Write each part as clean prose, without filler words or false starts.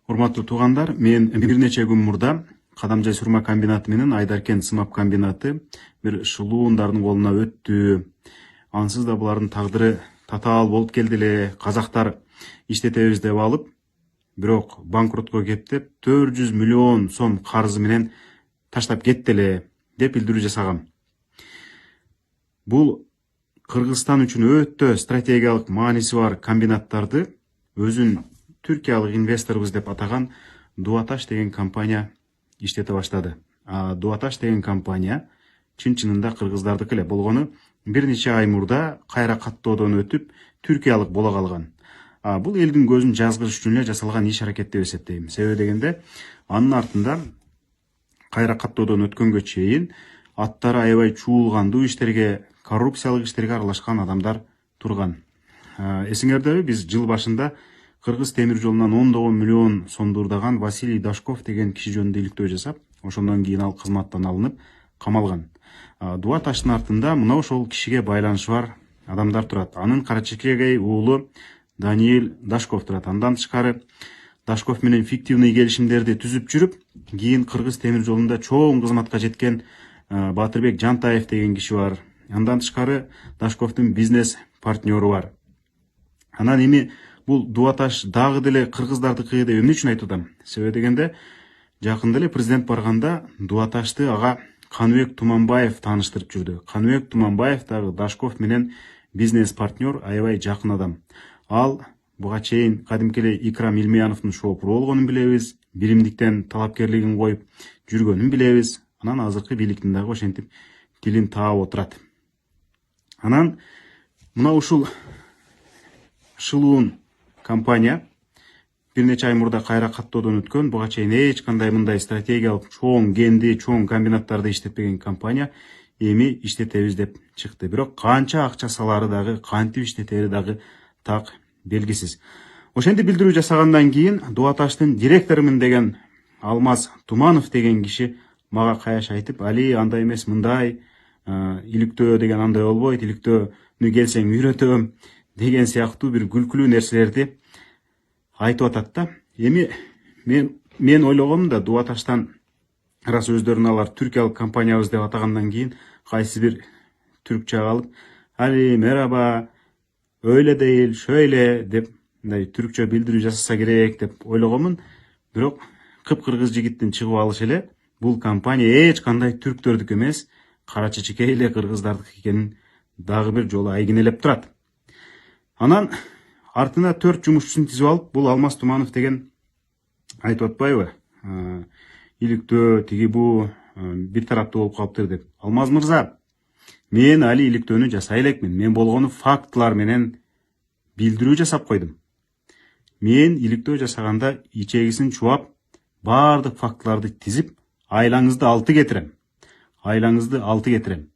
Урматтуу туугандар, мен бир нече күн мурда Кадамжай сурма комбинаты менен Айдаркен сымап комбинаты бир шылуундардын колуна өттү. Ансыз да булардын тагдыры татаал болуп келди эле. Казактар иштетебиз деп алып, бирок банкротко кептеп 400 миллион сом карызы менен таштап кетти эле деп билдирүү жасагам. Бул Кыргызстан үчүн өтө стратегиялык мааниси бар комбинаттарды өзүн Түркиялык инвесторбуз деп атаган Дуаташ деген компания иштете баштады. Дуаташ деген компания чын-чынында кыргыздардыкы эле болгону бир нече ай мурда кайра каттоодон өтүп Түркиялык боло калган. Бул элдин көзүн жазгырыш үчүн эле жасалган иш аракет деп эсептейм. Себеби дегенде анын артында кайра каттоодон өткөнгө чейин аттары аябай чуулгандуу иштерге, коррупциялык иштерге аралашкан адамдар турган. Эсиңердеби, биз жыл башында Кыргыз темир жолунан 10 миллион сомдурдаган Василий Дашков деген киши жөнүндө иликтөө жасап, ошондон кийин ал кызматтан алынып камалган. Дуаташтын артында мына ошол кишиге байланышы бар адамдар турат. Анын карачекегей уулу Даниил Дашков турат. Андан тышкары Дашков менен фиктивный келишимдерди түзүп жүрүп, кийин Кыргыз темир жолунда чоң кызматка жеткен Батырбек Жантаев деген киши бар. Андан тышкары Дашковдун бизнес партнеру бар. Анан эми бул Дуаташ дагы деле кыргыздардыкы деп эмне үчүн айтып атам? Себеби дегенде жакында эле президент барганда Дуаташты ага Каныбек Туманбаев тааныштырып жүрдү. Каныбек Туманбаев дагы Дашков менен бизнес партнер, аябай жакын адам. Ал буга чейин кадимки эле Икрам Илмияновдун шоопуру болгонун билебиз, биримдиктен талапкерлигин коюп жүргөнүн билебиз. Анан азыркы бийликтин дагы ошентип тилин таап отурат. Анан мына ушул шылуун компания бир нече ай мурда кайра каттоодон өткөн, буга чейин эч кандай мындай стратегиялык чоң генди, чоң комбинаттарды иштетпеген компания эми иштетебиз деп чыкты. Бирок канча акча салары дагы, кантип иштетери дагы так белгисиз. Ошентип билдирүү жасагандан кийин Дуаташтын директорумун деген Алмаз Туманов деген киши мага каяш айтып, Али андай эмес мындай, иликтөө деген андай болбойт, иликтөөнү келсең үйрөтөм деген сыяктуу бир күлкүлүү нерселерди айтып атат да. Эми мен ойлогом да Дуаташтан рас өздөрүн алар түркиялык компаниябыз деп атагандан кийин кайсы бир түркчө алып, Али мераба, öyle değil, şöyle деп мындай түркчө билдирүү жасаса керек деп ойлогомун. Бирок кыпкыргыз жигиттин чыгып алышы эле бул компания эч кандай түрктөрдүкү эмес, кара чечекей эле кыргыздардыкы экенин дагы бир жолу айгинелеп турат. Анан артына 4 жумушчусун тизип алып, бул Алмаз Туманов деген айтып атпайбы? Иликтөө тиги бу бир тараптуу болуп калыптыр деп. Алмаз мырза, мен али иликтөөнү жасай элекмин. Мен болгону фактылар менен билдирүү жасап койдум. Мен иликтөө жасаганда ичегисин чуап, баардык фактыларды тизип, айлаңызды 6 кетирем. Айлаңызды 6 кетирем.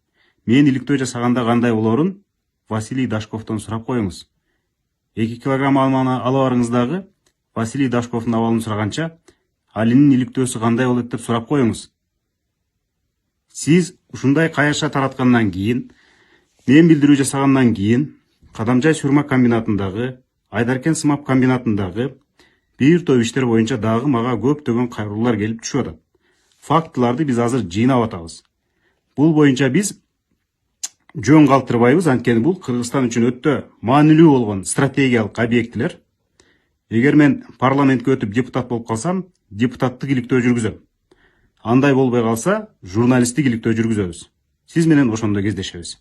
Мен иликтөө жасаганда кандай болорун Василий Дашковдон сурап коюңуз. 2 килограмм алманы ала барыңыз дагы Василий Дашковдун абалын сураганча, Алинин иликтөөсү кандай болот деп сурап коюңуз. Сиз ушундай каяша тараткандан кийин, мен билдирүү жасагандан кийин, Кадамжай сурма комбинатындагы, Айдаркен сымап комбинатындагы бир топ иштер боюнча дагы мага көптөгөн кайрылуулар келип түшүп атат. Фактыларды биз азыр жыйнап атабыз. Бул боюнча биз жөн калтырбайбыз, анткени бул Кыргызстан үчүн өтө маанилүү болгон стратегиялык объектилер. Эгер мен парламентке өтүп депутат болуп калсам, депутаттык иликтөө жүргүзөм. Андай болбой калса, журналисттик иликтөө жүргүзөбүз. Сиз менен ошондо кездешебиз.